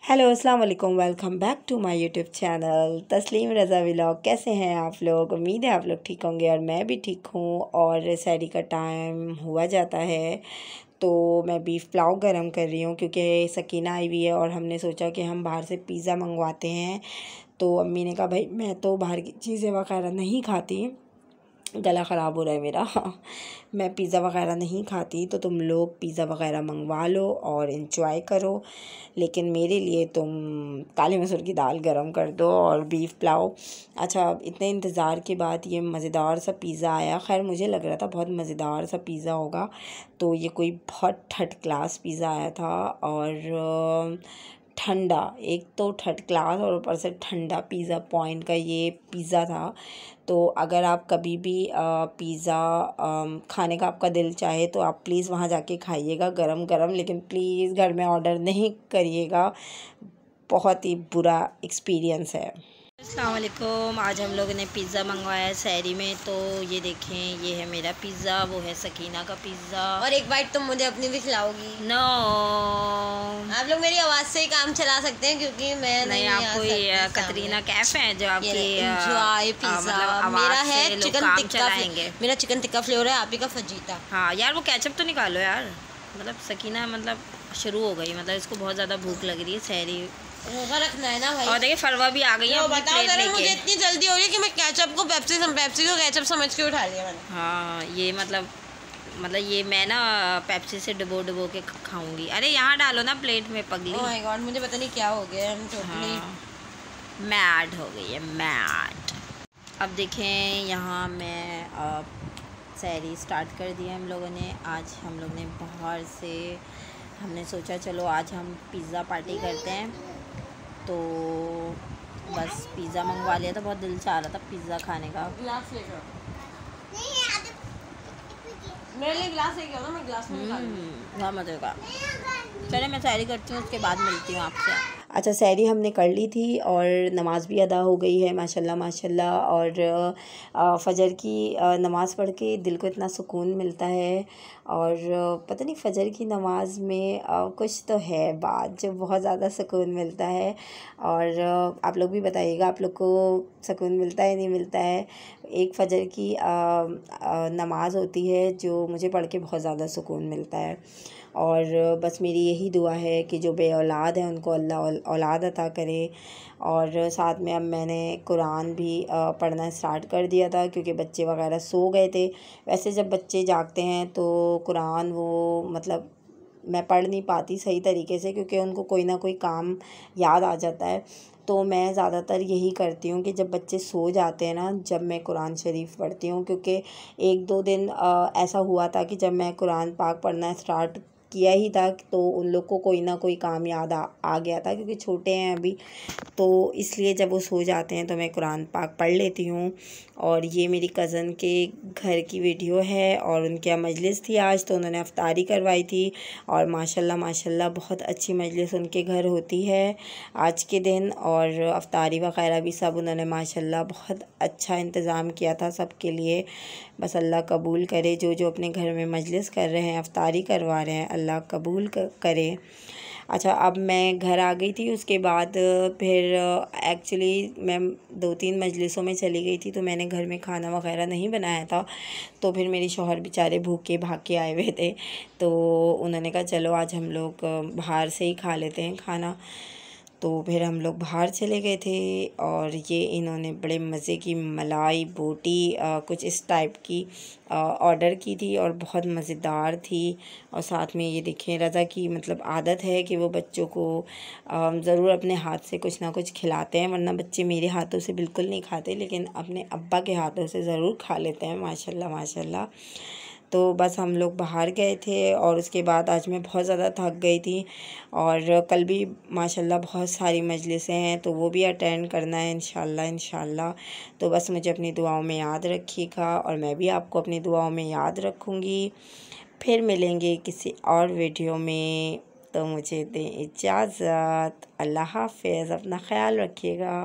Hello अस्सलाम वालेकुम, welcome back to my YouTube channel Taslim Raza vlog. कैसे हैं आप लोग? उम्मीद है आप लोग ठीक होंगे और मैं भी ठीक हूँ। और सहरी का टाइम हुआ जाता है तो मैं बीफ पुलाव गरम कर रही हूँ क्योंकि सकीना आई हुई है और हमने सोचा कि हम बाहर से पिज़्ज़ा मंगवाते हैं। तो अम्मी ने कहा भाई मैं तो बाहर की चीज़ें वगैरह नहीं खाती, गला ख़राब हो रहा है मेरा मैं पिज़्ज़ा वगैरह नहीं खाती, तो तुम लोग पिज़्ज़ा वगैरह मंगवा लो और इंजॉय करो, लेकिन मेरे लिए तुम काले मसूर की दाल गरम कर दो और बीफ पुलाव। अच्छा, इतने इंतज़ार के बाद ये मज़ेदार सा पिज़्ज़ा आया। खैर मुझे लग रहा था बहुत मज़ेदार सा पिज़्ज़ा होगा, तो ये कोई बहुत थर्ड क्लास पिज़्ज़ा आया था और ठंडा, एक तो थर्ड क्लास और ऊपर से ठंडा पिज़्ज़ा पॉइंट का ये पिज़्ज़ा था। तो अगर आप कभी भी पिज़्ज़ा खाने का आपका दिल चाहे तो आप प्लीज़ वहाँ जाके खाइएगा गरम गरम, लेकिन प्लीज़ घर में ऑर्डर नहीं करिएगा, बहुत ही बुरा एक्सपीरियंस है। अस्सलाम वालेकुम। आज हम लोगों ने पिज़्ज़ा मंगवाया है सहरी में। तो ये देखें, ये है मेरा पिज़्ज़ा, वो है सकीना का पिज़्ज़ा। और एक बाइट तुम मुझे अपनी भी खिलाओगी? नो, आप लोग मेरी आवाज़ से ही काम चला सकते हैं क्योंकि मैं नहीं आप कोई कतरीना कैफ है जो आपकी एंजॉय पिज़्ज़ा। मतलब मेरा है चिकन टिक्का, मेरा चिकन टिक्का फ्लेवर है, आप ही का फजीता। हाँ यार, वो केचप तो निकालो यार। मतलब सकीना मतलब शुरू हो गई, मतलब इसको बहुत ज़्यादा भूख लग रही है, सहरी रोज़ा रखना है ना भाई। और देखिए फरवा भी आ गई है। बताओ जरा, मुझे इतनी जल्दी हो रही है कि मैं केचप को पेप्सी को केचप समझ के उठा लिया मैंने। हाँ ये मतलब ये मैं ना पेप्सी से डुबो के खाऊंगी। अरे यहाँ डालो ना प्लेट में पगली। ओह माय गॉड, मुझे पता नहीं क्या हो गया, हम टोटली मैड हो गई है, मैड। अब देखें यहाँ मैं सहरी स्टार्ट कर दिया हम लोगों ने। आज हम लोग ने बाहर से हमने सोचा चलो आज हम पिज़्ज़ा पार्टी करते हैं, तो बस पिज़्ज़ा मंगवा लिया था। बहुत दिल चाह रहा था पिज़्ज़ा खाने का। ग्लास लेकर मेरे लिए ग्लास लेके आओ ना, मैं ग्लास में निकाल लूंगी। बहुत मज़े का। चलो मैं सहरी करती हूँ, उसके बाद मिलती हूँ आपसे। अच्छा, सहरी हमने कर ली थी और नमाज़ भी अदा हो गई है माशाल्लाह माशाल्लाह। और फ़जर की नमाज़ पढ़ के दिल को इतना सुकून मिलता है। और पता नहीं फ़जर की नमाज़ में कुछ तो है बात जो बहुत ज़्यादा सुकून मिलता है। और आप लोग भी बताइएगा आप लोग को सुकून मिलता है नहीं मिलता है। एक फ़जर की नमाज़ होती है जो मुझे पढ़ के बहुत ज़्यादा सुकून मिलता है। और बस मेरी यही दुआ है कि जो बे औलाद है उनको अल्लाह औलाद अता करे। और साथ में अब मैंने कुरान भी पढ़ना स्टार्ट कर दिया था क्योंकि बच्चे वगैरह सो गए थे। वैसे जब बच्चे जागते हैं तो कुरान वो मतलब मैं पढ़ नहीं पाती सही तरीके से क्योंकि उनको कोई ना कोई काम याद आ जाता है। तो मैं ज़्यादातर यही करती हूँ कि जब बच्चे सो जाते हैं ना, जब मैं कुरान शरीफ पढ़ती हूँ, क्योंकि एक दो दिन ऐसा हुआ था कि जब मैं कुरान पाक पढ़ना स्टार्ट किया ही था तो उन लोग को कोई ना कोई काम याद आ गया था क्योंकि छोटे हैं अभी, तो इसलिए जब वो सो जाते हैं तो मैं कुरान पाक पढ़ लेती हूँ। और ये मेरी कज़न के घर की वीडियो है और उनके यहाँ मजलिस थी आज, तो उन्होंने अफ्तारी करवाई थी और माशाल्लाह माशाल्लाह बहुत अच्छी मजलिस उनके घर होती है आज के दिन। और अफ्तारी वगैरह भी सब उन्होंने माशाल्लाह बहुत अच्छा इंतज़ाम किया था सबके लिए। बस अल्लाह कबूल करे, जो जो अपने घर में मजलिस कर रहे हैं, अफ्तारी करवा रहे हैं, अल्लाह कबूल करे। अच्छा, अब मैं घर आ गई थी, उसके बाद फिर एक्चुअली मैं 2-3 मजलिसों में चली गई थी तो मैंने घर में खाना वगैरह नहीं बनाया था। तो फिर मेरे शौहर बेचारे भूखे भाग के आए हुए थे, तो उन्होंने कहा चलो आज हम लोग बाहर से ही खा लेते हैं खाना। तो फिर हम लोग बाहर चले गए थे और ये इन्होंने बड़े मज़े की मलाई बोटी कुछ इस टाइप की ऑर्डर की थी और बहुत मज़ेदार थी। और साथ में ये देखें, रज़ा की मतलब आदत है कि वो बच्चों को ज़रूर अपने हाथ से कुछ ना कुछ खिलाते हैं, वरना बच्चे मेरे हाथों से बिल्कुल नहीं खाते, लेकिन अपने अब्बा के हाथों से ज़रूर खा लेते हैं माशाल्लाह माशाल्लाह। तो बस हम लोग बाहर गए थे और उसके बाद आज मैं बहुत ज़्यादा थक गई थी। और कल भी माशाल्लाह बहुत सारी मजलिसें हैं तो वो भी अटेंड करना है इंशाल्लाह इंशाल्लाह। तो बस मुझे अपनी दुआओं में याद रखिएगा और मैं भी आपको अपनी दुआओं में याद रखूँगी। फिर मिलेंगे किसी और वीडियो में, तो मुझे दें इजाज़त। अल्लाह हाफ़िज़, अपना ख़याल रखिएगा।